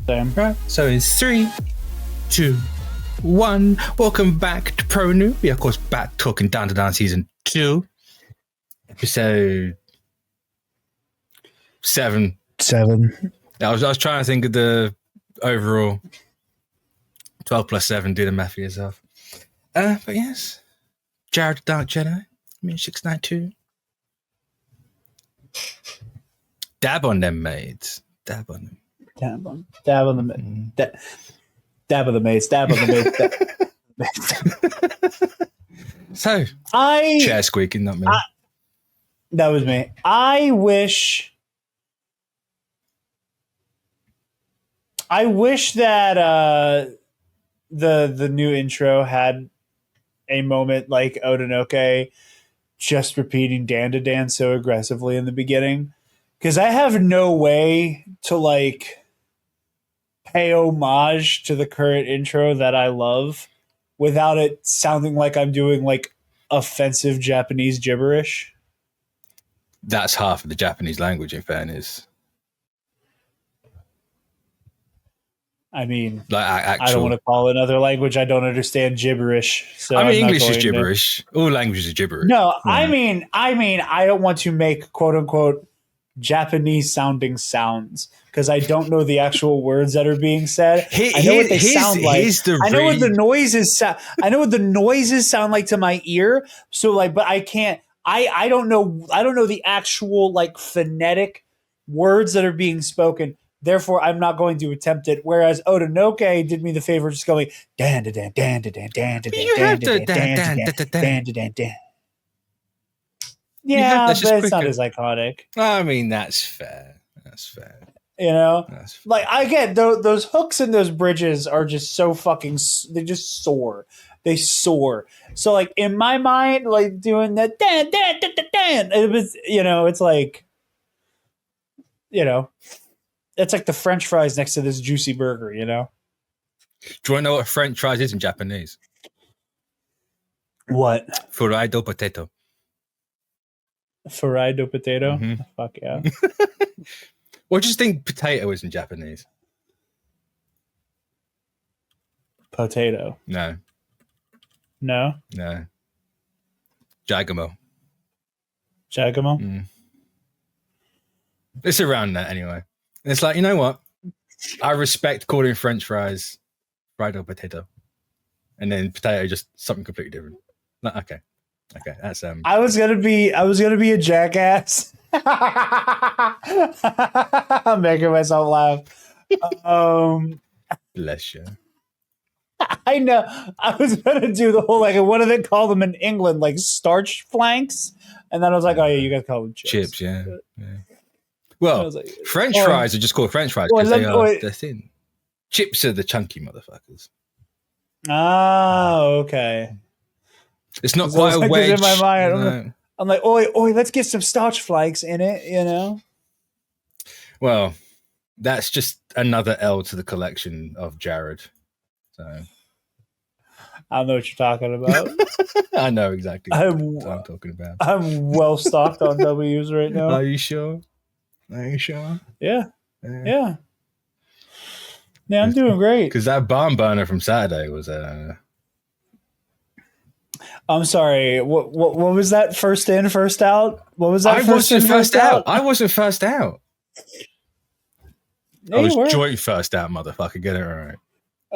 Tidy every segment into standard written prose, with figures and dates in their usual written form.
Same. Right. So in 3, 2, 1. Welcome back to Pro Noob. We are, of course, back talking DanDaDan Season 2. Episode 7. 7. I was trying to think of the overall 12 plus 7. Do the math for yourself. But yes. Jarod the Dark Jedi. Mitch 692. Dab on them, mates. Dab on them. Dab on the dab of the mace. Dab on the mace. So, chair squeaking, not me. That was me. I wish that the new intro had a moment like Odinoke just repeating DanDaDan so aggressively in the beginning, because I have no way to like pay homage to the current intro that I love without it sounding like I'm doing like offensive Japanese gibberish. That's half of the Japanese language, in fairness. I mean, like actual, I don't want to call another language I don't understand gibberish. So I mean, English is gibberish. All languages are gibberish. No, yeah. I mean, I don't want to make quote unquote Japanese sounding sounds because I don't know the actual words that are being said. I know what they sound like. I know what the noises sound. I know what the noises sound like to my ear. So like, but I can't. I don't know. I don't know the actual like phonetic words that are being spoken. Therefore, I'm not going to attempt it. Whereas Odinoke did me the favor of just going DanDaDan, DanDaDan, DanDaDan, DanDaDan, DanDaDan. Yeah, but it's not as iconic. I mean, that's fair. That's fair. You know, like I get those hooks and those bridges are just so fucking. They just soar. They soar. So like in my mind, like doing that dan dan dan dan. It was, you know, it's like, you know. It's like the French fries next to this juicy burger, you know? Do you want to know what French fries is in Japanese? What? Fried potato. Fried potato? Mm-hmm. Fuck yeah. What do you think potato is in Japanese? Potato. No. No? No. Jagamo. Jagamo? Mm. It's around that anyway. It's like, you know what? I respect calling French fries fried or potato, and then potato just something completely different. Like, okay, that's I was gonna be a jackass. I'm making myself laugh. Bless you. I know. I was gonna do the whole like, what do they call them in England? Like starch flanks, and then I was like, oh yeah, you guys call them chips. Chips, yeah. Well, like, French fries are just called French fries because they're thin. Chips are the chunky motherfuckers. Oh, okay. It's not quite a like wedge. In my mind, I'm like, oi, let's get some starch flakes in it, you know? Well, that's just another L to the collection of Jarod. So I don't know what you're talking about. I know exactly what I'm talking about. I'm well stocked on W's right now. Are you sure? Yeah. Yeah, I'm doing great. Because that barn burner from Saturday was I'm sorry. What was that? First in, first out? What was that? I wasn't first out. I wasn't first out. Yeah, I was joint first out, motherfucker. Get it right.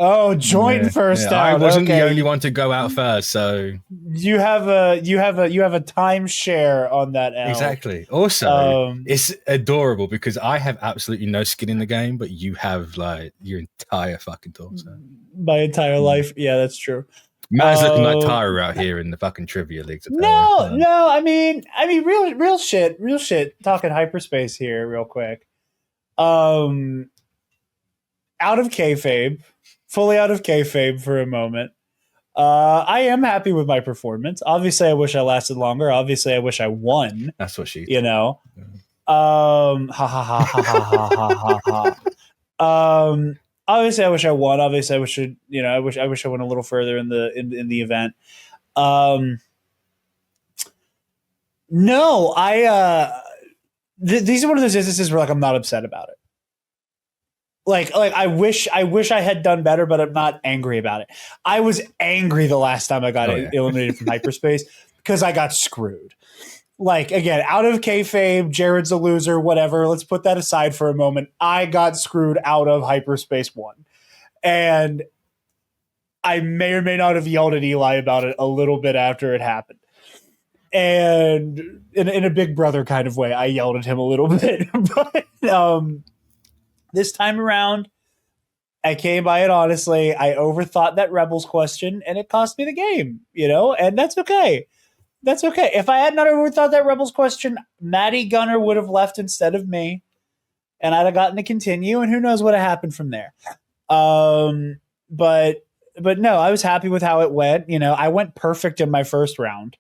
Oh, joint first out. I wasn't the only one to go out first, so you have a timeshare on that L. Exactly. Also, it's adorable because I have absolutely no skin in the game, but you have like your entire fucking torso. My entire life. Yeah, that's true. Man's looking like Tyra out here in the fucking trivia leagues. No. I mean, real shit. Talking hyperspace here, real quick. Out of kayfabe. Fully out of kayfabe for a moment. I am happy with my performance. Obviously, I wish I lasted longer. Obviously, I wish I won. That's what she. You know. Ha ha ha ha ha ha ha ha. Obviously, I wish I won. Obviously, I wish I wish I went a little further in the event. No, these are one of those instances where like I'm not upset about it. Like I wish I had done better, but I'm not angry about it. I was angry the last time I got eliminated from hyperspace because I got screwed. Like, again, out of kayfabe, Jarod's a loser, whatever. Let's put that aside for a moment. I got screwed out of hyperspace 1. And I may or may not have yelled at Eli about it a little bit after it happened. And in a big brother kind of way, I yelled at him a little bit. But this time around, I came by it honestly. I overthought that Rebels question, and it cost me the game, and that's okay. That's okay. If I had not overthought that Rebels question, Maddie Gunner would have left instead of me, and I'd have gotten to continue, and who knows what happened from there. But no, I was happy with how it went. I went perfect in my first round.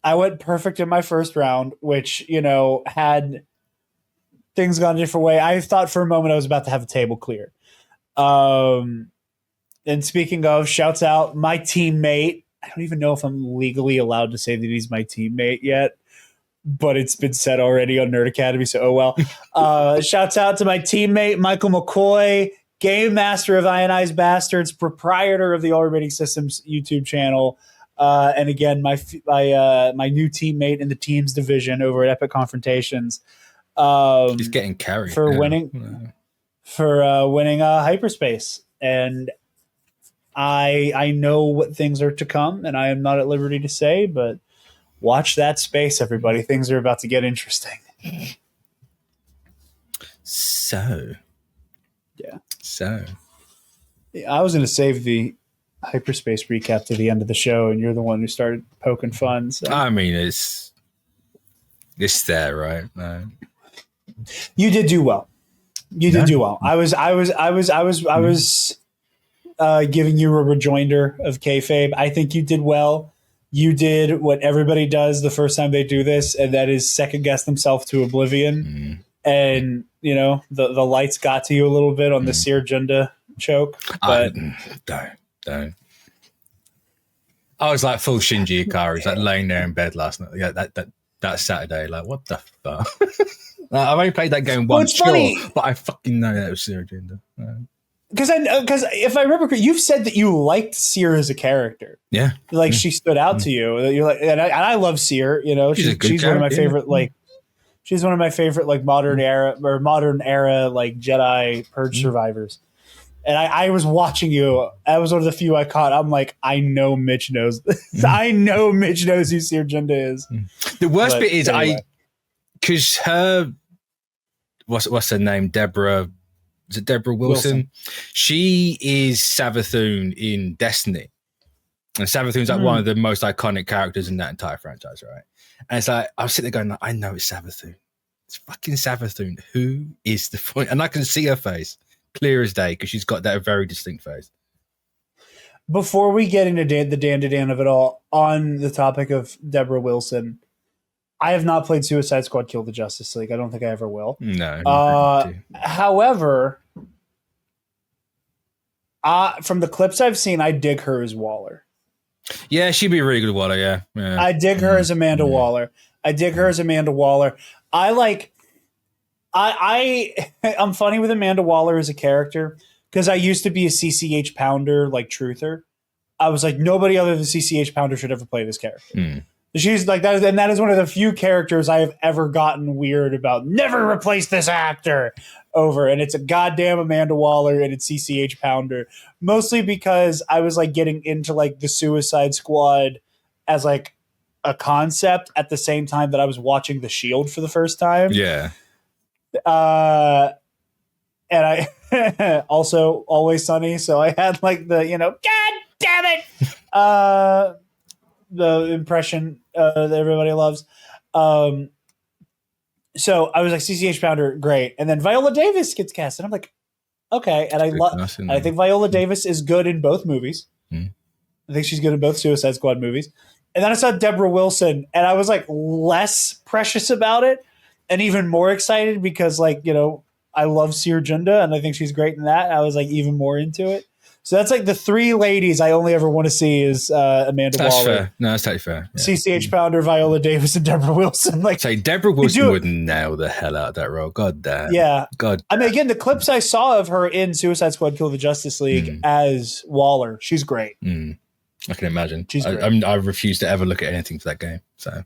I went perfect in my first round, which, had things gone a different way. I thought for a moment I was about to have a table clear. And speaking of, shouts out my teammate. I don't even know if I'm legally allowed to say that he's my teammate yet, but it's been said already on Nerd Academy, so oh well. Shouts out to my teammate, Michael McCoy, game master of Ionized Bastards, proprietor of the All Rating Systems YouTube channel. And again, my new teammate in the teams division over at Epic Confrontations. He's getting carried for winning hyperspace, and I know what things are to come, and I am not at liberty to say, but watch that space, everybody. Things are about to get interesting. So I was going to save the hyperspace recap to the end of the show, and you're the one who started poking fun. So. I mean, it's there, right? No. You did do well. Do well. I was giving you a rejoinder of kayfabe. I think you did well. You did what everybody does the first time they do this, and that is second guess themselves to oblivion. And the lights got to you a little bit on the Seer Junda choke. But don't. I was like full Shinji Ikari, like laying there in bed last night. Yeah, that Saturday, like what the fuck. I've only played that game once, funny, but I fucking know that was Seer Junda. Because if I remember correctly, you've said that you liked Seer as a character. Yeah, like she stood out to you. You're like, and I love Seer. She's one of my favorite. She's one of my favorite modern era like Jedi purge survivors. And I was watching you. I was one of the few I caught. I'm like, I know Mitch knows this. I know Mitch knows who Seer Junda is. The worst bit is anyway. Because her, what's her name? Deborah. Is it Deborah Wilson? She is Savathun in Destiny. And Savathun's like one of the most iconic characters in that entire franchise, right? And it's like, I was sitting there going, I know it's Savathun. It's fucking Savathun. Who is the point? And I can see her face clear as day because she's got that very distinct face. Before we get into the DanDaDan of it all, on the topic of Deborah Wilson, I have not played Suicide Squad Kill the Justice League. I don't think I ever will. No. However, from the clips I've seen, I dig her as Waller. Yeah, she'd be a really good Waller, yeah. I dig her as Amanda Waller. I'm funny with Amanda Waller as a character because I used to be a CCH Pounder, truther. I was like, nobody other than CCH Pounder should ever play this character. She's like that, and that is one of the few characters I have ever gotten weird about. Never replace this actor over, and it's a goddamn Amanda Waller and it's CCH Pounder. Mostly because I was getting into the Suicide Squad as a concept at the same time that I was watching The Shield for the first time. Yeah. And I also Always Sunny, so I had God damn it. The impression that everybody loves. So I was like, CCH Pounder, great. And then Viola Davis gets cast. And I'm like, okay. And I think Viola Davis is good in both movies. I think she's good in both Suicide Squad movies. And then I saw Deborah Wilson, and I was less precious about it and even more excited because I love Seer Junda, and I think she's great in that. I was even more into it. So that's like the three ladies I only ever want to see is Amanda That's Waller. fair. No, that's totally fair. Yeah. CCH Pounder, Viola Davis, and Deborah Wilson. Like, say Deborah Wilson would nail the hell out of that role. God damn. Yeah. God. I mean, again, the clips I saw of her in Suicide Squad: Kill the Justice League as Waller, she's great. I can imagine. She's great. I refuse to ever look at anything for that game. So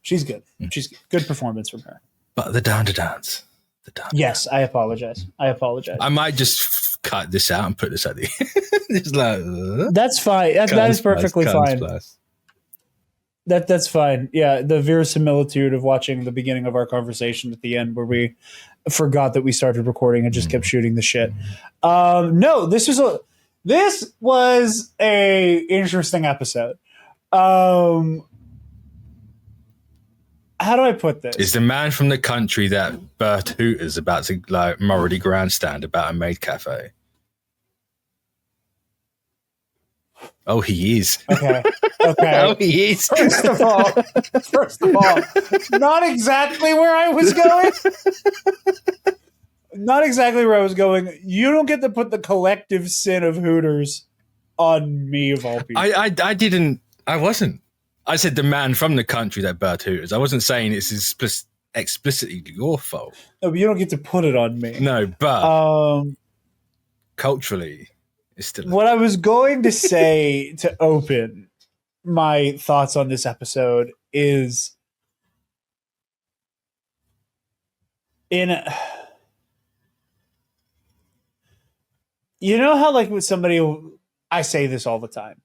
she's good. She's good performance from her. But the DanDaDans. Yes, I apologize. I might just cut this out and put this at the just like that's fine. That is perfectly fine. That's fine. Yeah, the verisimilitude of watching the beginning of our conversation at the end where we forgot that we started recording and just kept shooting the shit. No, this was a interesting episode. How do I put this? Is the man from the country that Bert Hooter's about to like morally grandstand about a maid cafe? Oh, he is. Okay. Oh, he is. First of all, not exactly where I was going. You don't get to put the collective sin of Hooters on me of all people. I didn't. I wasn't. I said the man from the country that Bert Hooters. I wasn't saying it's explicitly your fault. No, but you don't get to put it on me. No, but culturally, it's still. What I was going to say to open my thoughts on this episode is you know how like with somebody, I say this all the time.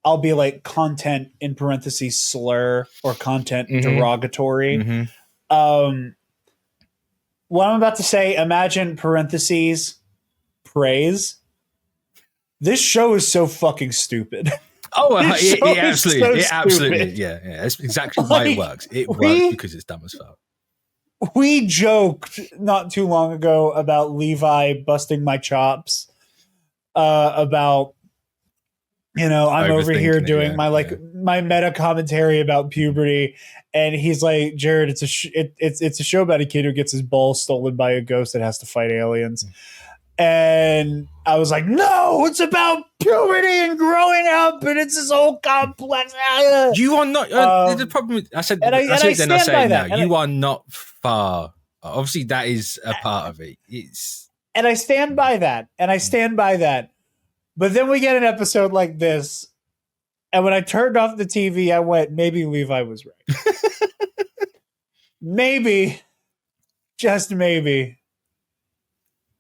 I'll be like content in parentheses slur or content derogatory. What I'm about to say, imagine parentheses praise. This show is so fucking stupid. Oh, it absolutely. Yeah. That's exactly why it works. It works because it's dumb as fuck. We joked not too long ago about Levi busting my chops about, I'm over here doing my meta commentary about puberty, and he's like, Jared, it's a show about a kid who gets his balls stolen by a ghost that has to fight aliens. And I was like, no, it's about puberty and growing up, and it's this whole complex. You are not. The problem is, I said, and I stand by that. You are not far. Obviously, that is a part of it. And I stand by that. But then we get an episode like this, and when I turned off the TV, I went, maybe Levi was right. Maybe, just maybe,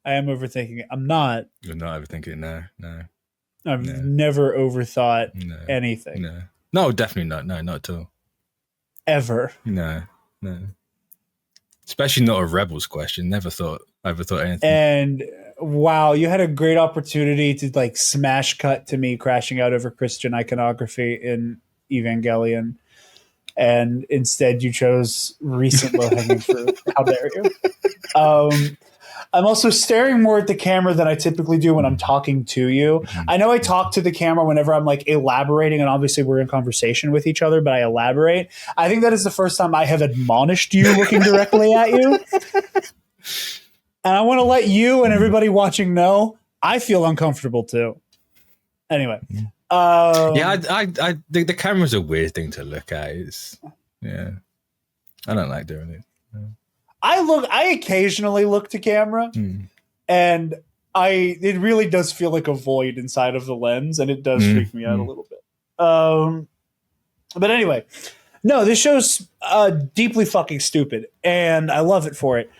I am overthinking it. I'm not. You're not overthinking it, no. I've never overthought anything. No, definitely not. No, not at all. Ever. No. Especially not a Rebels question. Never thought anything. And wow, you had a great opportunity to like smash cut to me crashing out over Christian iconography in Evangelion, and instead you chose recent low-hanging fruit. How dare you? I'm also staring more at the camera than I typically do when I'm talking to you. I know I talk to the camera whenever I'm like elaborating, and obviously we're in conversation with each other, but I elaborate. I think that is the first time I have admonished you looking directly at you. And I want to let you and everybody watching know I feel uncomfortable too. Anyway. The camera's a weird thing to look at. I don't like doing it. I occasionally look to camera and it really does feel like a void inside of the lens, and it does freak me out a little bit. But anyway, no, this show's deeply fucking stupid, and I love it for it.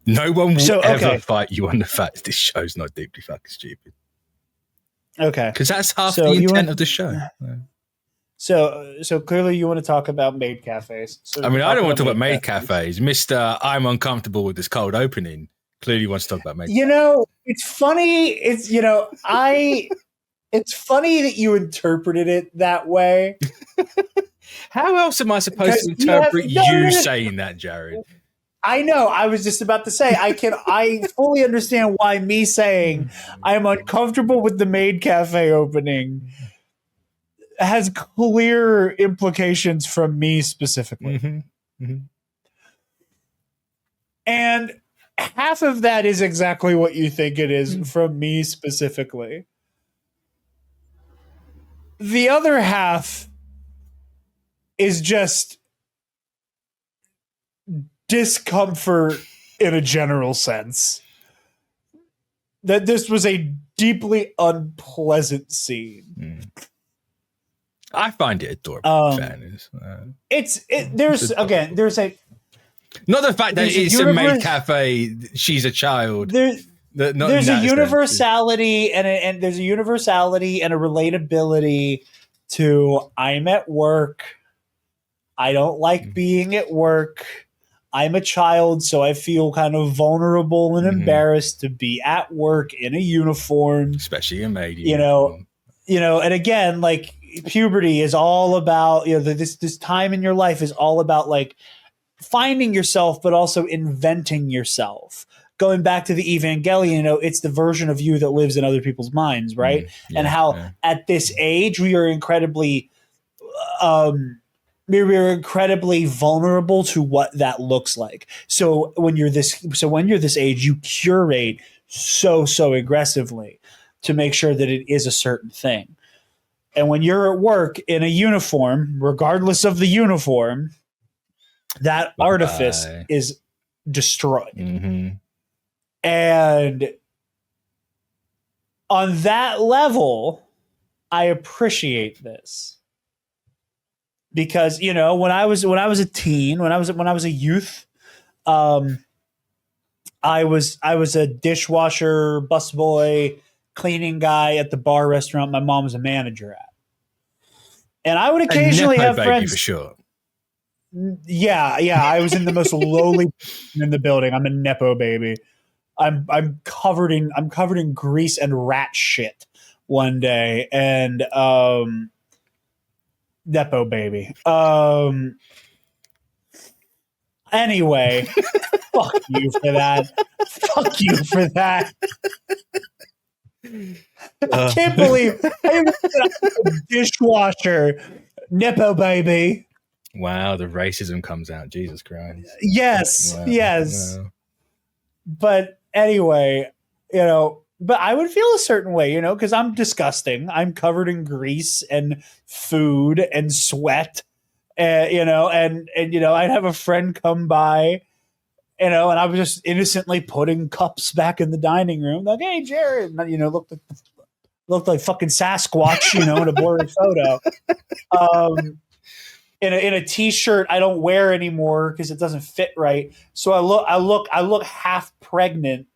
No one will ever fight you on the fact this show's not deeply fucking stupid. Okay. Because that's half the intent of the show. So clearly you want to talk about maid cafes. So I don't want to talk about maid cafes. Mr. I'm uncomfortable with this cold opening clearly wants to talk about maid cafes. It's funny. It's funny that you interpreted it that way. How else am I supposed to interpret you saying that, Jared? I know. I was just about to say, I fully understand why me saying I am uncomfortable with the maid cafe opening has clear implications from me specifically. And half of that is exactly what you think it is from me specifically. The other half is just discomfort in a general sense. That this was a deeply unpleasant scene. I find it adorable. Fairness. There's a not the fact that it's a maid cafe. She's a child. There's a universality and there's a universality and a relatability to I'm at work. I don't like being at work. I'm a child, so I feel kind of vulnerable and embarrassed to be at work in a uniform, especially a maid. You know, and again, like puberty is all about, this time in your life is all about like finding yourself, but also inventing yourself. Going back to the Evangelion, it's the version of you that lives in other people's minds, right? And how at this age we are incredibly vulnerable to what that looks like. So when you're this age, you curate so aggressively to make sure that it is a certain thing. And when you're at work in a uniform, regardless of the uniform, that artifice is destroyed. And on that level, I appreciate this. Because, when I was a teen, when I was a youth, I was a dishwasher, busboy, cleaning guy at the bar restaurant my mom was a manager at. And I would occasionally have friends. For sure. Yeah, I was in the most lowly in the building. I'm a Nepo baby. I'm covered in grease and rat shit one day, and Nepo baby. Anyway, fuck you for that. Fuck you for that. I can't believe I was a dishwasher. Nepo baby. Wow, the racism comes out. Jesus Christ. Yes, yes. Wow. But anyway, but I would feel a certain way, because I'm disgusting. I'm covered in grease and food and sweat, and I'd have a friend come by, and I was just innocently putting cups back in the dining room, like, "Hey, Jared," and, looked like fucking Sasquatch, in a blurry photo, in a t-shirt I don't wear anymore because it doesn't fit right. So I look half pregnant,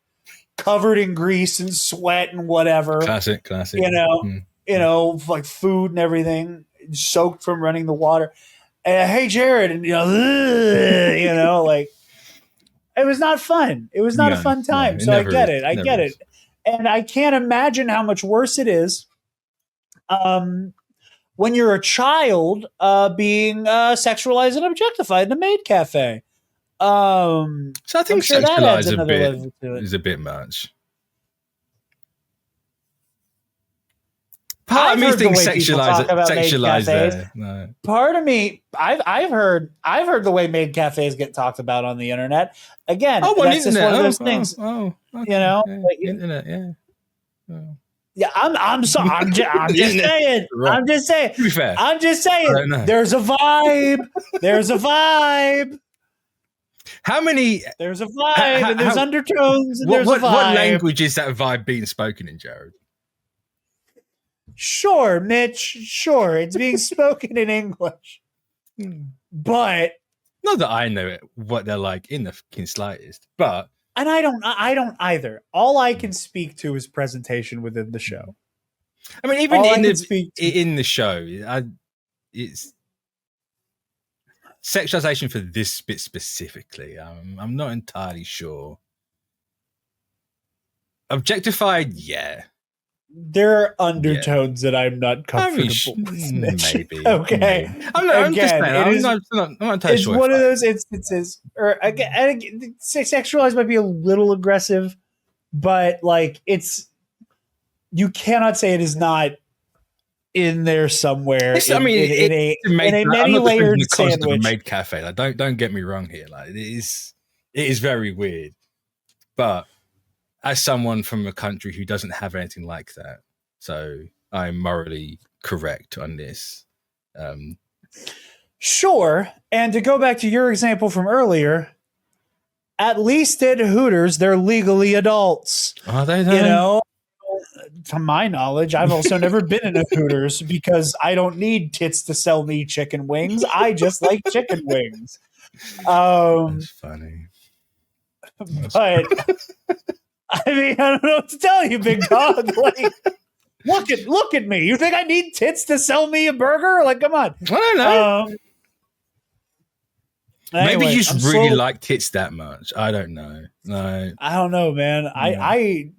covered in grease and sweat and whatever. Classic. Like food and everything, soaked from running the water. And hey, Jared, and like it was not fun. It was not a fun time. So I get it. I get it. And I can't imagine how much worse it is. When you're a child, being sexualized and objectified in a maid cafe. So I think sexualized is a bit much. Part of me thinks sexualized there. No. Part of me, I've heard the way maid cafes get talked about on the internet. Again, that's just one of those things. Okay. Internet, yeah. Oh. Yeah, I'm sorry. I'm just saying. Right. I'm just saying. To be fair, I'm just saying. There's a vibe. There's a vibe. How many? There's a vibe, and there's undertones, and there's a vibe. What language is that vibe being spoken in, Jarod? Sure, Mitch. Sure, it's being spoken in English, but not that I know what they're like in the fucking slightest. But and I don't either. All I can speak to is presentation within the show. I mean, even in the show, it's sexualization for this bit specifically. I'm not entirely sure. Objectified, yeah. There are undertones that I'm not comfortable with. Maybe. Okay. Maybe. I'm just saying. I'm not entirely sure. It's one of those instances, or again, sexualized might be a little aggressive, but like you cannot say it is not in there somewhere. In a many layered sandwich. Maid cafe. Like, don't get me wrong here. Like, it is very weird. But as someone from a country who doesn't have anything like that, so I'm morally correct on this. Sure. And to go back to your example from earlier, at least at Hooters, they're legally adults. Are they though? You know, to my knowledge, I've also never been in a Hooters because I don't need tits to sell me chicken wings. I just like chicken wings. That's funny. But I mean, I don't know what to tell you, big dog. Like, look at me. You think I need tits to sell me a burger? Like, come on. I don't know. Anyway, maybe you just really like tits that much. I don't know. No, I don't know, man. I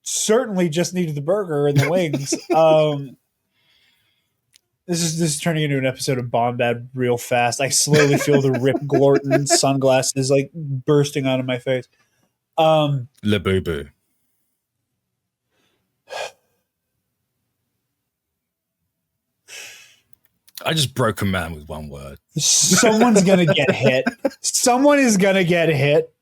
certainly just needed the burger and the wings. This is turning into an episode of Bombad real fast. I slowly feel the Rip Glorton sunglasses like bursting out of my face. Le Boo Boo. I just broke a man with one word. Someone's going to get hit. Someone is going to get hit.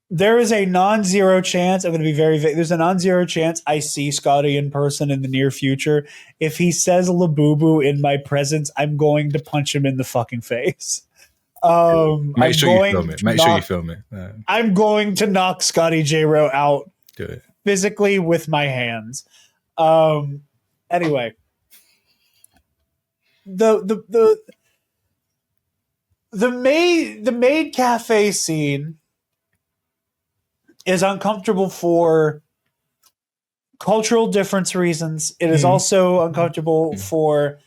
There is a non-zero chance. I'm going to be very vague. There's a non-zero chance I see Scotty in person in the near future. If he says "Labubu" in my presence, I'm going to punch him in the fucking face. Make sure you film it. I'm going to knock Scotty J. Rowe out. Do it physically with my hands. Anyway, the maid cafe scene is uncomfortable for cultural difference reasons. It is also uncomfortable for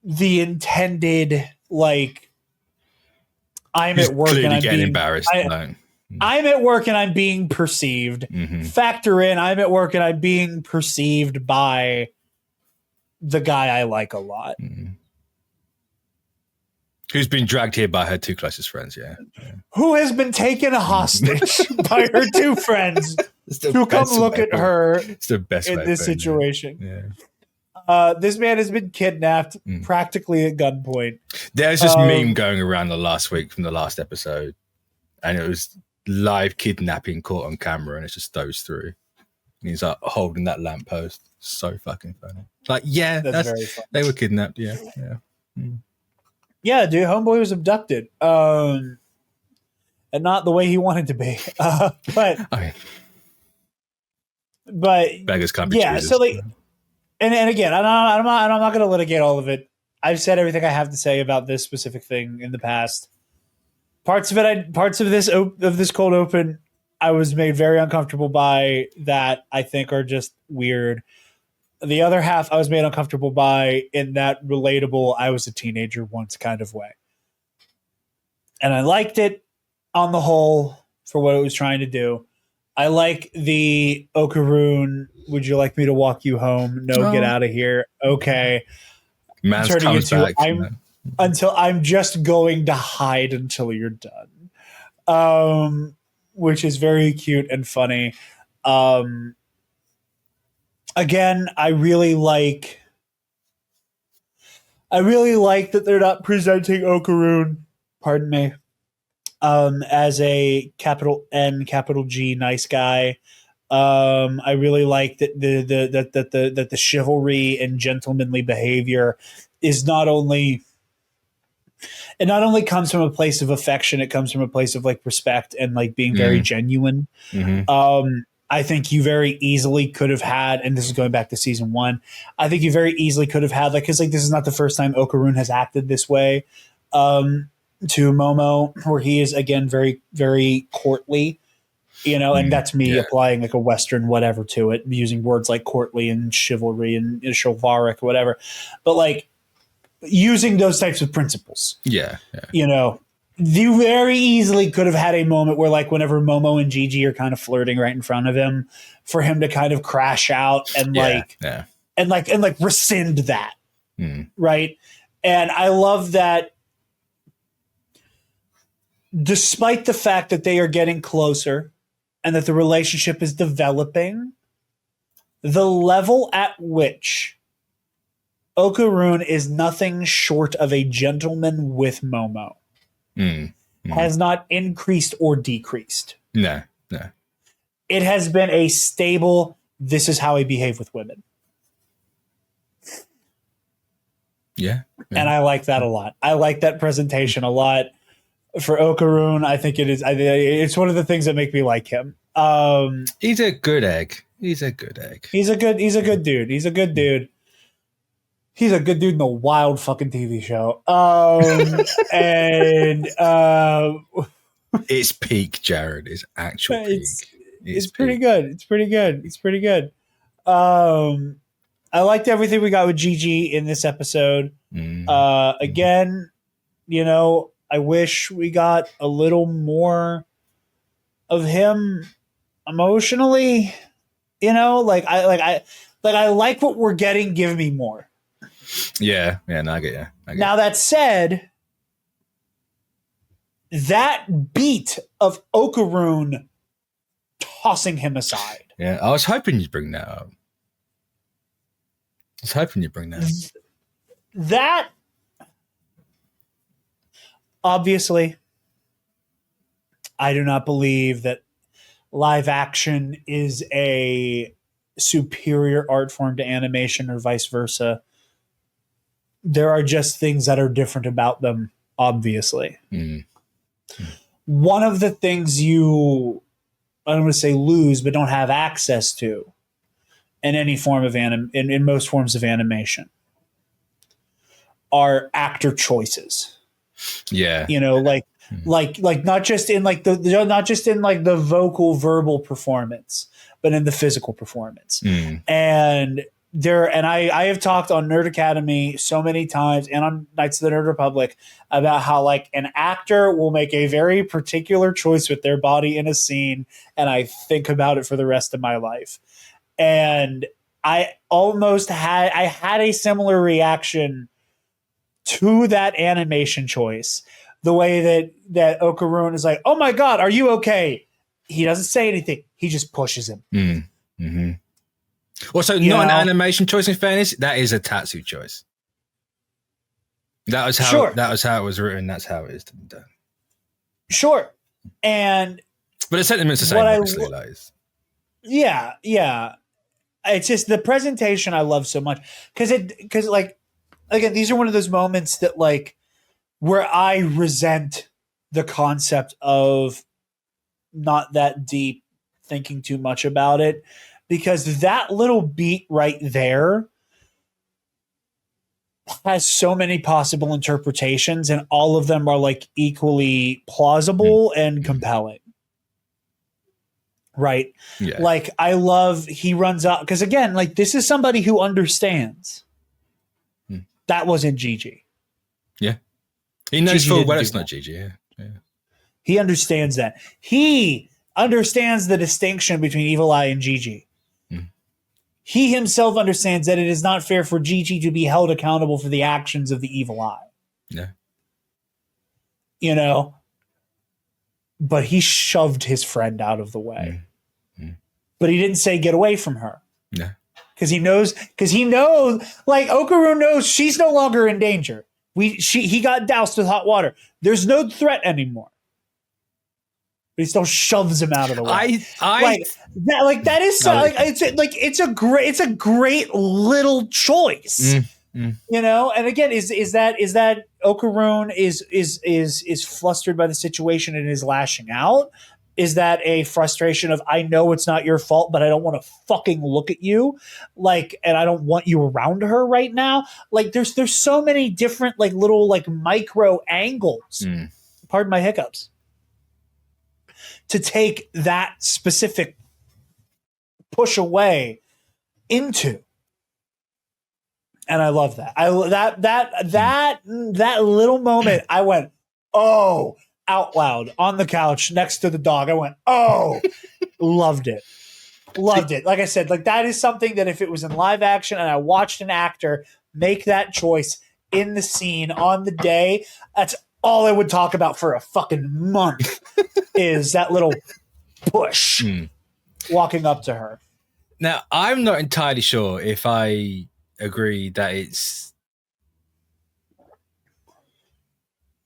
the intended, like, I'm at work and I'm being embarrassed. I'm at work and I'm being perceived. Factor in, I'm at work and I'm being perceived by the guy I like a lot. Who's been dragged here by her two closest friends, yeah. Who has been taken hostage by her two friends to come look at her it's the best in this situation. Yeah. This man has been kidnapped practically at gunpoint. There's this meme going around the last week from the last episode, and it was live kidnapping caught on camera, and it's just those three. And he's like holding that lamppost. So fucking funny. Like, yeah, that's very funny. They were kidnapped, yeah. Yeah, dude, homeboy was abducted. And not the way he wanted to be. But beggars can't be choosers. So like, and again, I'm not going to litigate all of it. I've said everything I have to say about this specific thing in the past. Parts of this cold open, I was made very uncomfortable by that. I think are just weird. The other half, I was made uncomfortable by in that relatable, I was a teenager once kind of way. And I liked it on the whole for what it was trying to do. I like the Okaroon, would you like me to walk you home? No, get out of here. Okay. Man's comes back. Until I'm just going to hide until you're done. Which is very cute and funny. Again, I really like that they're not presenting Okaroon, pardon me, as a capital N, capital G nice guy. I really like that the chivalry and gentlemanly behavior is not only comes from a place of affection, it comes from a place of like respect and like being very genuine. I think you very easily could have had, and this is going back to season 1, I think you very easily could have had, like, because like this is not the first time Okaroon has acted this way to Momo, where he is again very, very courtly, and that's me applying like a Western whatever to it, using words like courtly and chivalry and chivalric, whatever, but like using those types of principles. You very easily could have had a moment where, like, whenever Momo and Gigi are kind of flirting right in front of him, for him to kind of crash out and rescind that, right? And I love that, despite the fact that they are getting closer and that the relationship is developing, the level at which Okaroon is nothing short of a gentleman with Momo. has not increased or decreased. No. It has been a stable, this is how I behave with women. Yeah. And I like that a lot. I like that presentation a lot. For Okarun, I think it is. It's one of the things that make me like him. He's a good egg. He's a good dude. He's a good dude. He's a good dude in the wild fucking TV show. It's peak, Jarod. It's actual peak. It's pretty good. It's pretty good. I liked everything we got with Gigi in this episode. Again, I wish we got a little more of him emotionally. I like what we're getting. Give me more. Yeah. No, I get you. Now that said, that beat of Okarun tossing him aside. Yeah, I was hoping you'd bring that up. That obviously, I do not believe that live action is a superior art form to animation or vice versa. There are just things that are different about them, obviously. One of the things you, I don't want to say lose, but don't have access to in any form of in most forms of animation are actor choices. Yeah. Like not just in the vocal verbal performance, but in the physical performance. And I have talked on Nerd Academy so many times and on Knights of the Nerd Republic about how like an actor will make a very particular choice with their body in a scene, and I think about it for the rest of my life. And I had a similar reaction to that animation choice. The way that Okarun is like, oh my God, are you okay? He doesn't say anything. He just pushes him. Well, so not an animation choice, in fairness. That is a Tatsu choice. That was how it was written. That's how it is done. Sure. But the sentiment's the same, obviously. Yeah. It's just the presentation I love so much. Because like, again, these are one of those moments that like, where I resent the concept of not that deep, thinking too much about it, because that little beat right there has so many possible interpretations, and all of them are like equally plausible and compelling. Right? Yeah. Like I love he runs up because again, like this is somebody who understands. That wasn't Gigi. Yeah. He knows full well it's not Gigi. Yeah. He understands that. He understands the distinction between Evil Eye and Gigi. He himself understands that it is not fair for Gigi to be held accountable for the actions of the Evil Eye. Yeah. But he shoved his friend out of the way. But he didn't say get away from her. Yeah. Because he knows, like Okarun knows she's no longer in danger. He got doused with hot water. There's no threat anymore. But he still shoves him out of the way. It's a great little choice. And again, is that Okarun is flustered by the situation and is lashing out? Is that a frustration of I know it's not your fault, but I don't want to fucking look at you, and I don't want you around her right now? Like, there's so many different little micro angles. Pardon my hiccups. To take that specific push away into. And I love that. That little moment, I went, oh, out loud on the couch next to the dog. I went, oh, loved it. Loved it. Like I said, that is something that if it was in live action and I watched an actor make that choice in the scene on the day, that's all I would talk about for a fucking month is that little push walking up to her. Now, I'm not entirely sure if I agree that it's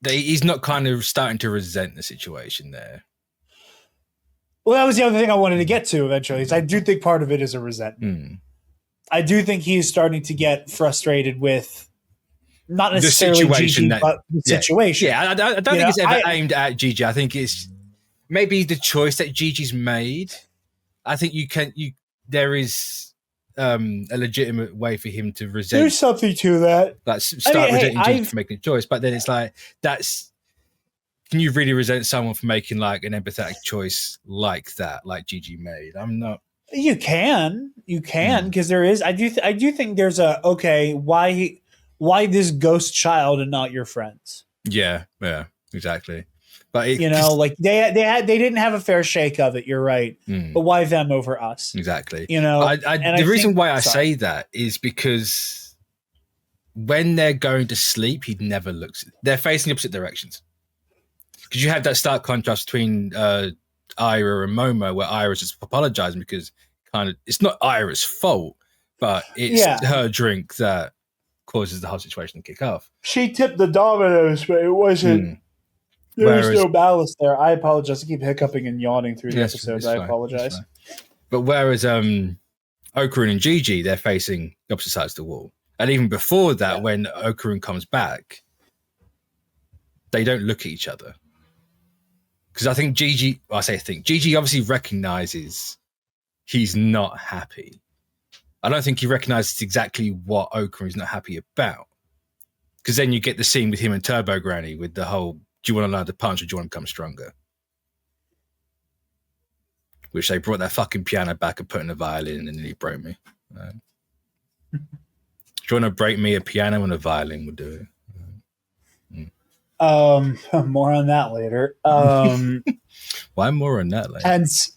he's not kind of starting to resent the situation there. Well, that was the other thing I wanted to get to eventually. Is I do think part of it is a resentment. I do think he's starting to get frustrated with not necessarily the situation, Gigi, but the situation. Yeah, I don't think it's ever aimed at Gigi. I think it's maybe the choice that Gigi's made. I think there is a legitimate way for him to resent. There's something to that. Resenting Gigi for making a choice, but then it's like can you really resent someone for making like an empathetic choice like that, like Gigi made? I'm not. You can, because there is. I do think there's why this ghost child and not your friends? Yeah, exactly. But they didn't have a fair shake of it. You're right, but why them over us? Exactly. The reason why I say that is because when they're going to sleep, he never looks. They're facing opposite directions. Because you have that stark contrast between Ira and Momo, where Ira's just apologizing because it's not Ira's fault, but it's her drink that causes the whole situation to kick off. She tipped the dominoes, but it wasn't. There was no ballast there. I apologize. I keep hiccuping and yawning through the episodes. I apologize. But whereas Okarun and Gigi, they're facing opposite sides of the wall. And even before that, when Okarun comes back, they don't look at each other. Because I think Gigi obviously recognizes he's not happy. I don't think he recognizes exactly what Okarun's not happy about. Because then you get the scene with him and Turbo Granny with the whole, do you want to learn to punch or do you want to become stronger? Which they brought that fucking piano back and put in a violin and then he broke me. Do you want to break me? A piano and a violin would do it. More on that later. Why more on that later? Hence,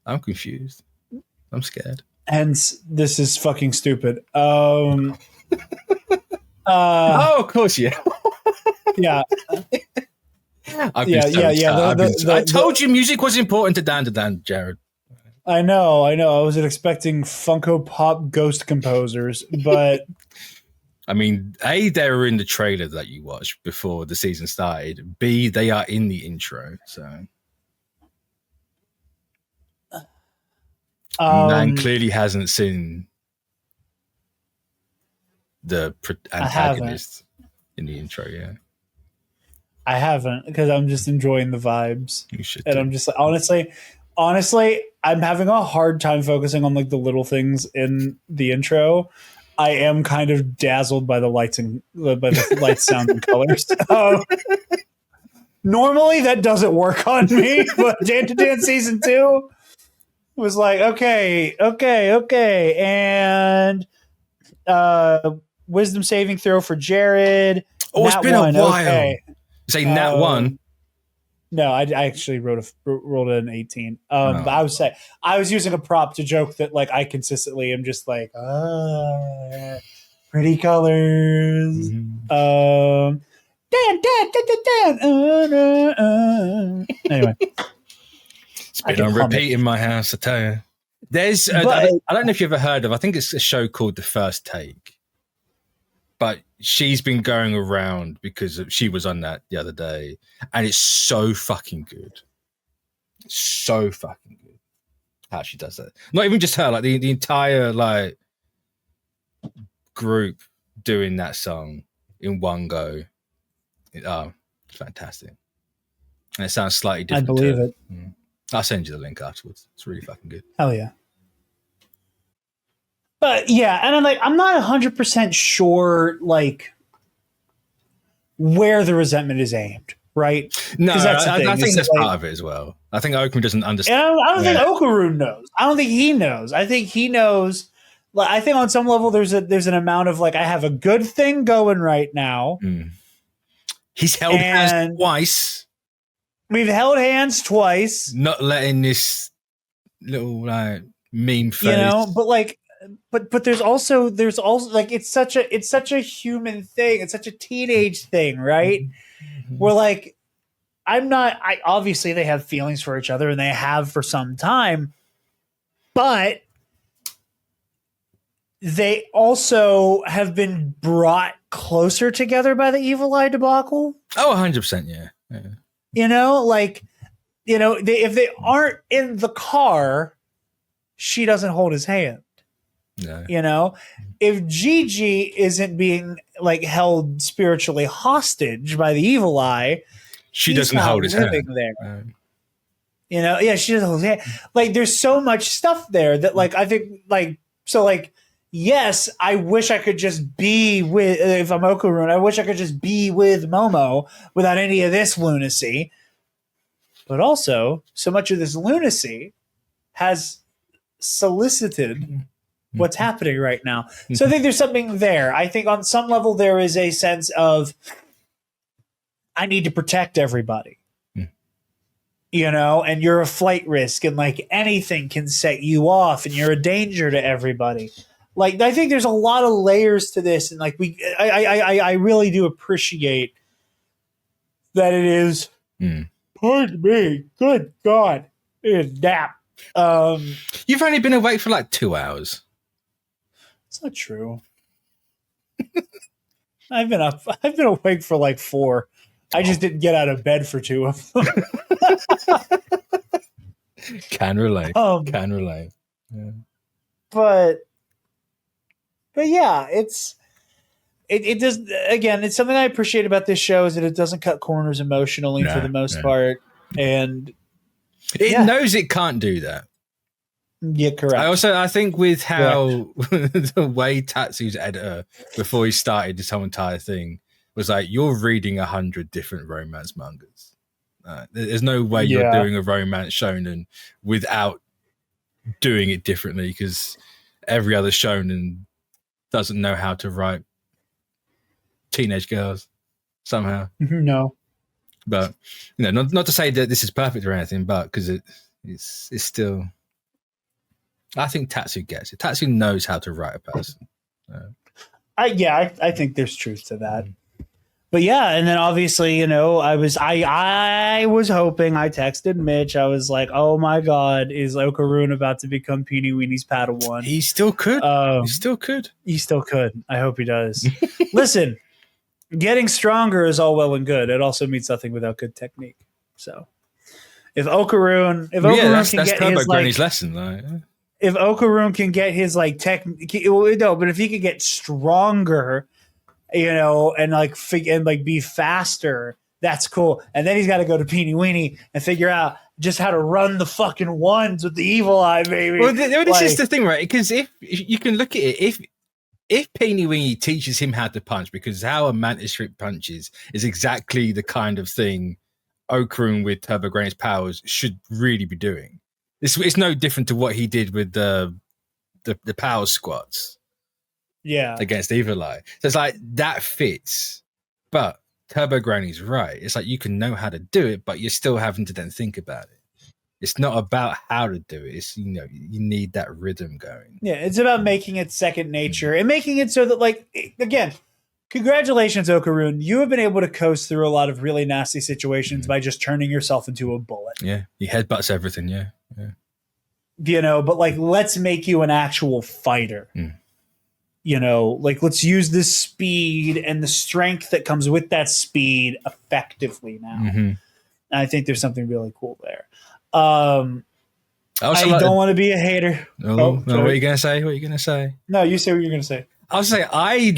I'm confused. I'm scared. Hence, this is fucking stupid. Of course, yeah. Yeah. I told you music was important to DanDaDan, Jarod. I know. I wasn't expecting Funko Pop ghost composers, but I mean, A, they were in the trailer that you watched before the season started. B, they are in the intro. So man clearly hasn't seen the antagonist in the intro yet. I haven't, because I'm just enjoying the vibes. You should. And I'm just honestly, I'm having a hard time focusing on like the little things in the intro. I am kind of dazzled by the lights and by the lights, sound, and colors. Normally that doesn't work on me, but DanDaDan season 2 was like, okay, and wisdom saving throw for Jarod. Oh, it's been a while. Okay. Say Nat 1. No, I actually rolled an 18. But I was using a prop to joke that like I consistently am just like pretty colors. Dan. Anyway, it's been on repeat in my house. I tell you, there's I don't know if you've ever heard of. I think it's a show called The First Take. But she's been going around because she was on that the other day, and it's so fucking good. So fucking good how she does that. Not even just her, like the entire like group doing that song in one go. It's fantastic. And it sounds slightly different. I believe it. I'll send you the link afterwards. It's really fucking good. Hell yeah. But yeah, and I'm not 100% sure like where the resentment is aimed, right? No, I think that's part of it as well. I think Okarun doesn't understand. I don't think Okarun knows. I don't think he knows. I think he knows. Like, I think on some level there's an amount of like I have a good thing going right now. He's held hands twice. We've held hands twice. Not letting this little like meme face, but like. But there's also like it's such a human thing. It's such a teenage thing, right? Where like I obviously they have feelings for each other and they have for some time, but they also have been brought closer together by the Evil Eye debacle. Oh, 100%, yeah. You know, like, you know, if they aren't in the car, she doesn't hold his hand. No. You know, if Gigi isn't being like held spiritually hostage by the Evil Eye, she doesn't hold his hand there. You know, yeah, she doesn't hold his hand. Like, there's so much stuff there that, like, I think, like, so, like, yes, I wish I could just be with, if I'm Okarun, I wish I could just be with Momo without any of this lunacy. But also, so much of this lunacy has solicited what's happening right now. So I think there's something there. I think on some level there is a sense of, I need to protect everybody. You know, and you're a flight risk, and like anything can set you off, and you're a danger to everybody. Like, I think there's a lot of layers to this, and like I really do appreciate that it is. Pardon me, good God, it is nap. You've only been awake for like 2 hours. It's not true. I've been awake for like 4. I just didn't get out of bed for 2 of them. Can relate. Yeah. But yeah, it does, again, it's something I appreciate about this show is that it doesn't cut corners emotionally for the most part. And it knows it can't do that. Yeah, correct. I think with how the way Tatsu's editor, before he started this whole entire thing, was like, you're reading 100 different romance mangas. There's no way you're doing a romance shonen without doing it differently, because every other shonen doesn't know how to write teenage girls somehow. No. But, you know, not to say that this is perfect or anything, but because it's still... I think Tatsu gets it. Tatsu knows how to write a person. I think there's truth to that. But yeah, and then obviously, you know, I was hoping, I texted Mitch, I was like, oh my God, is Okarun about to become Peony Weenie's Padawan? He still could. He still could. I hope he does. Listen, getting stronger is all well and good. It also means nothing without good technique. So if Okarun can get his like lesson, though. If Okarun can get his like but if he can get stronger, you know, and be faster, that's cool. And then he's got to go to Peony Weenie and figure out just how to run the fucking ones with the Evil Eye, baby. Well, this is the thing, right? Because if you can look at it, if Peony Weenie teaches him how to punch, because how a mantis shrimp punches is exactly the kind of thing Okarun with Turbo Granny's powers should really be doing. It's no different to what he did with the power squats. Yeah. Against Evil Eye. So it's like that fits. But Turbo Granny's right. It's like you can know how to do it, but you're still having to then think about it. It's not about how to do it. It's, you know, you need that rhythm going. Yeah, it's about making it second nature and making it so that, like, again, congratulations, Okarun. You have been able to coast through a lot of really nasty situations by just turning yourself into a bullet. Yeah, he headbutts everything, yeah. You know, but like, let's make you an actual fighter. You know, like, let's use this speed and the strength that comes with that speed effectively now. And I think there's something really cool there. I don't want to be a hater. No, what are you going to say? No, you say what you're going to say. I'll say I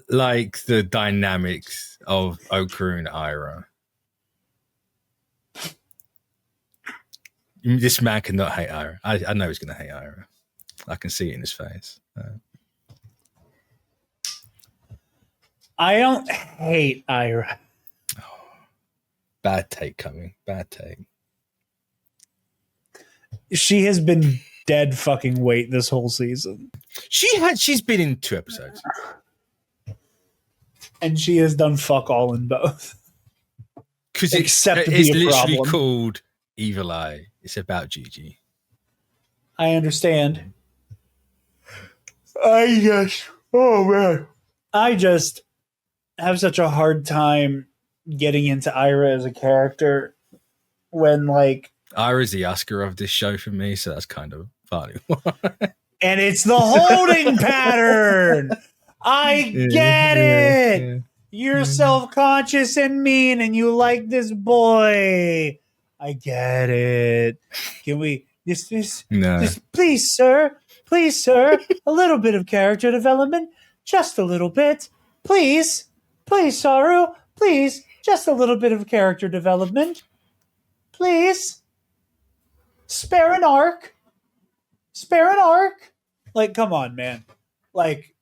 like the dynamics of Okarun and Ira. This man cannot hate Ira. I know he's going to hate Ira. I can see it in his face. I don't hate Ira. Oh, bad take coming. Bad take. She has been dead fucking weight this whole season. She's been in 2 episodes. And she has done fuck all in both. Because it's literally called Evil Eye. It's about Gigi. I understand. I just have such a hard time getting into Ira as a character when, like, Ira's the Oscar of this show for me, so that's kind of funny. And it's the holding pattern. I get it. Yeah. You're self-conscious and mean, and you like this boy. I get it. Can we just please, sir, a little bit of character development, just a little bit, please, Saru, please, just a little bit of character development, please. Spare an arc. Like, come on, man. Like,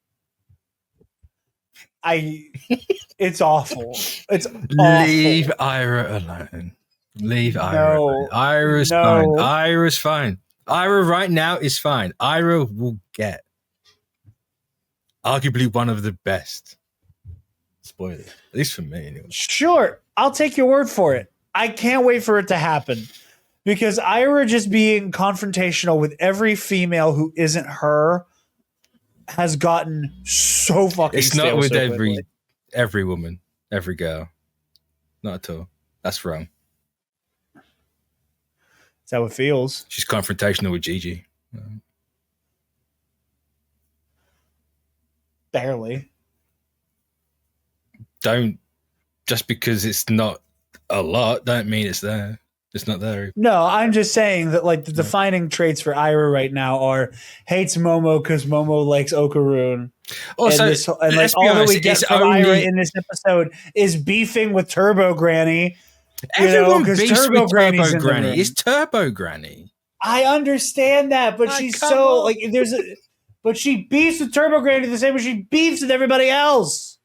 it's awful. It's leave awful. Ira alone. Leave Ira alone. Ira's fine. Ira's fine. Ira right now is fine. Ira will get arguably one of the best. Spoiler. At least for me, anyway. Sure. I'll take your word for it. I can't wait for it to happen. Because Ira just being confrontational with every female who isn't her has gotten so fucking It's stale not with so every woman, every girl. Not at all. That's wrong. That's how it feels. She's confrontational with Gigi. Barely. Don't, just because it's not a lot, don't mean it's there. It's not there. No, I'm just saying that like the defining traits for Ira right now are hates Momo because Momo likes Okaroon. Also, and like all that we get from Ira in this episode is beefing with Turbo Granny. Everyone beefs with Turbo Granny. It's Turbo Granny. I understand that, but she's so like but she beefs with Turbo Granny the same way she beefs with everybody else.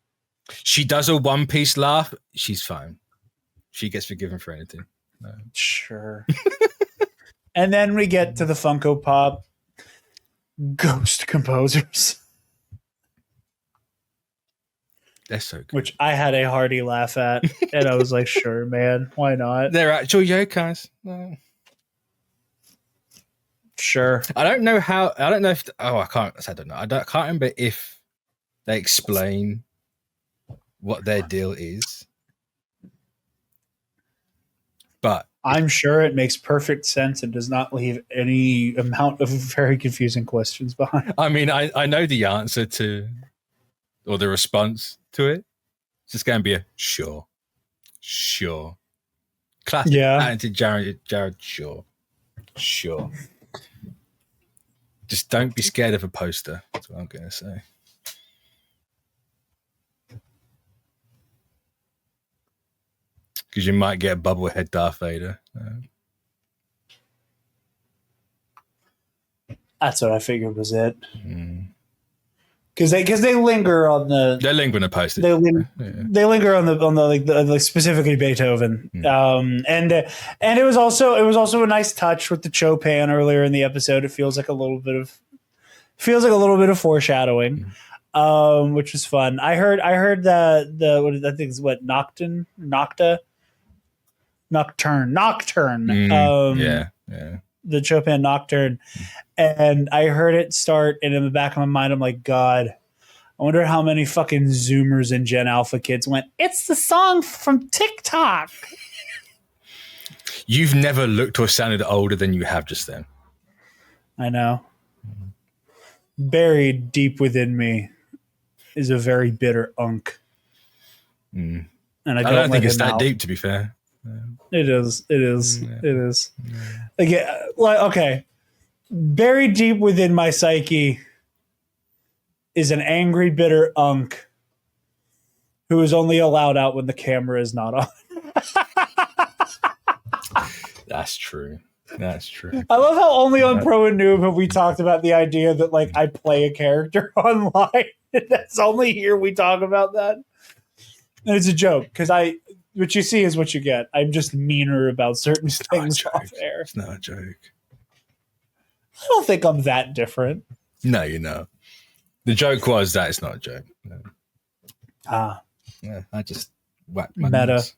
She does a One Piece laugh. She's fine. She gets forgiven for anything. No. Sure. And then we get to the Funko Pop ghost composers. They're so good. Which I had a hearty laugh at. And I was like, sure, man. Why not? They're actual yokais. No. Sure. I don't know if I can't remember if they explain what their deal is. But I'm sure it makes perfect sense and does not leave any amount of very confusing questions behind. I mean, I know the answer to, or the response to it. It's just going to be a sure. Classic Jarod, sure. Just don't be scared of a poster. That's what I'm going to say. Because you might get a bubblehead Darth Vader. That's what I figured was it. Because they linger on the. They linger on the poster. They linger on the specifically Beethoven. And it was also a nice touch with the Chopin earlier in the episode. It feels like a little bit of foreshadowing. Which was fun. I heard the what I think is what Nocturne. The Chopin Nocturne, and I heard it start, and in the back of my mind, I'm like, God, I wonder how many fucking Zoomers and Gen Alpha kids went, it's the song from TikTok. You've never looked or sounded older than you have just then. I know. Buried deep within me is a very bitter unk. And I don't think it's that deep, to be fair. It is. Again, okay. Buried deep within my psyche is an angry, bitter unk who is only allowed out when the camera is not on. That's true. I love how only on Pro and Noob have we talked about the idea that like I play a character online. That's only here we talk about that. And it's a joke because what you see is what you get. I'm just meaner about certain things off air. It's not a joke. I don't think I'm that different. No, you know. The joke was that it's not a joke. No. Yeah, I just whacked my nose.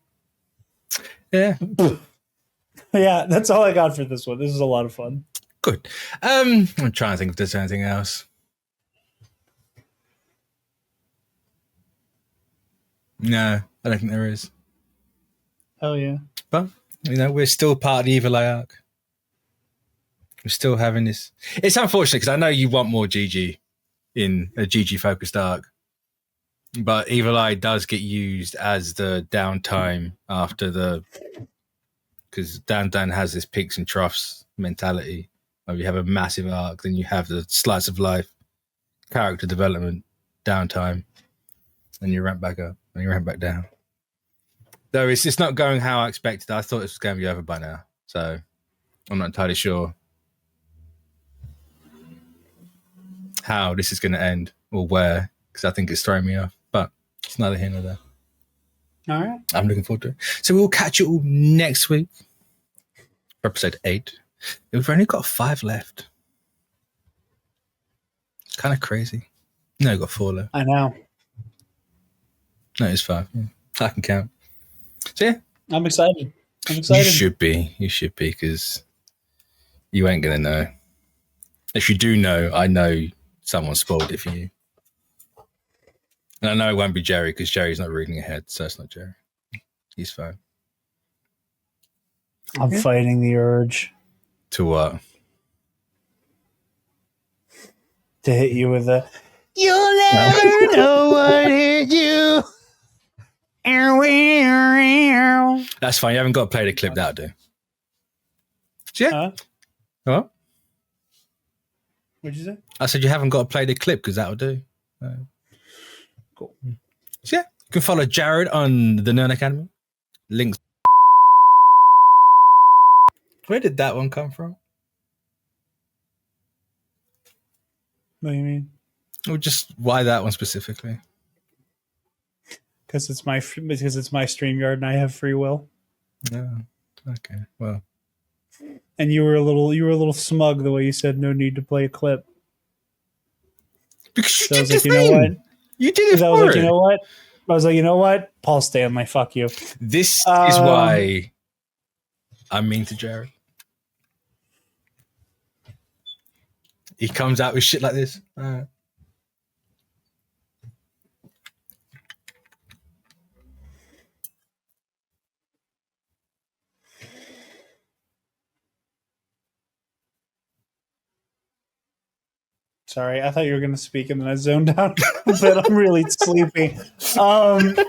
Yeah. Yeah, that's all I got for this one. This is a lot of fun. Good. I'm trying to think if there's anything else. No, I don't think there is. Hell yeah. But, we're still part of the Evil Eye arc. We're still having this. It's unfortunate because I know you want more GG in a GG-focused arc. But Evil Eye does get used as the downtime after because DanDadan has this peaks and troughs mentality. Like you have a massive arc, then you have the slice of life, character development, downtime, and you ramp back up, and you ramp back down. Though it's not going how I expected. I thought it was going to be over by now, so I'm not entirely sure how this is going to end or where, because I think it's throwing me off. But it's neither here nor there. All right. I'm looking forward to it. So we'll catch you all next week for episode 8. We've only got 5 left. It's kind of crazy. No, we've got 4 left. I know. No, it's 5. Yeah. I can count. So yeah. I'm excited. You should be, because you ain't going to know. If you do know, I know someone spoiled it for you. And I know it won't be Jerry, because Jerry's not reading ahead, so it's not Jerry. He's fine. I'm fighting the urge. To what? To hit you with a, you'll never know what hit you. That's fine. You haven't got to play the clip. That'll do. Yeah. What? What'd you say? I said you haven't got to play the clip because that'll do. Cool. So yeah, you can follow Jarod on the Nerd Academy. Links. Where did that one come from? What do you mean? Or just why that one specifically? Because it's my StreamYard and I have free will. No. Okay. Well. And you were a little smug the way you said no need to play a clip. Because you did the thing. You know what? You did it. I was like, you know what? I was like, you know what? Paul Stanley, fuck you. This is why I'm mean to Jarod. He comes out with shit like this. Sorry, I thought you were going to speak and then I zoned out a bit. I'm really sleepy. I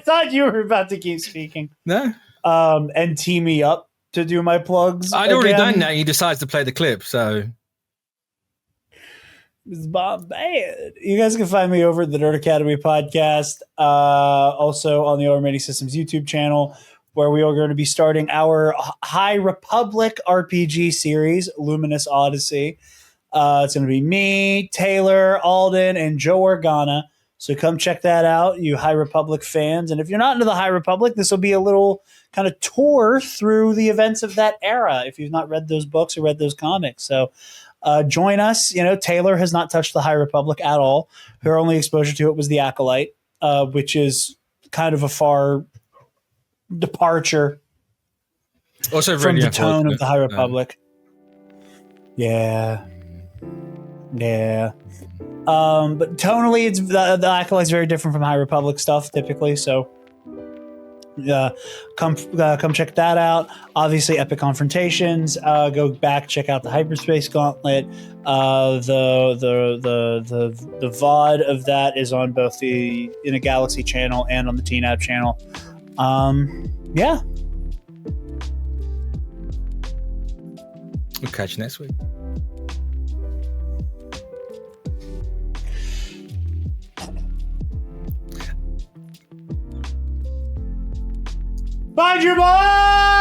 thought you were about to keep speaking. No. And tee me up to do my plugs. I'd already done that. He decides to play the clip, so. It's bad. You guys can find me over at the Nerd Academy Podcast. Also on the Overmating Systems YouTube channel, where we are going to be starting our High Republic RPG series, Luminous Odyssey. It's going to be me, Taylor, Alden, and Joe Organa. So come check that out, you High Republic fans. And if you're not into the High Republic, this will be a little kind of tour through the events of that era if you've not read those books or read those comics. So join us. You know, Taylor has not touched the High Republic at all. Her only exposure to it was the Acolyte, which is kind of a far departure also from the tone of the High Republic. Yeah. But tonally, it's the Acolyte's very different from High Republic stuff typically. So, come check that out. Obviously, Epic Confrontations. Go back, check out the Hyperspace Gauntlet. The VOD of that is on both the In a Galaxy channel and on the TNAB channel. Yeah. We'll catch you next week. Find your boy!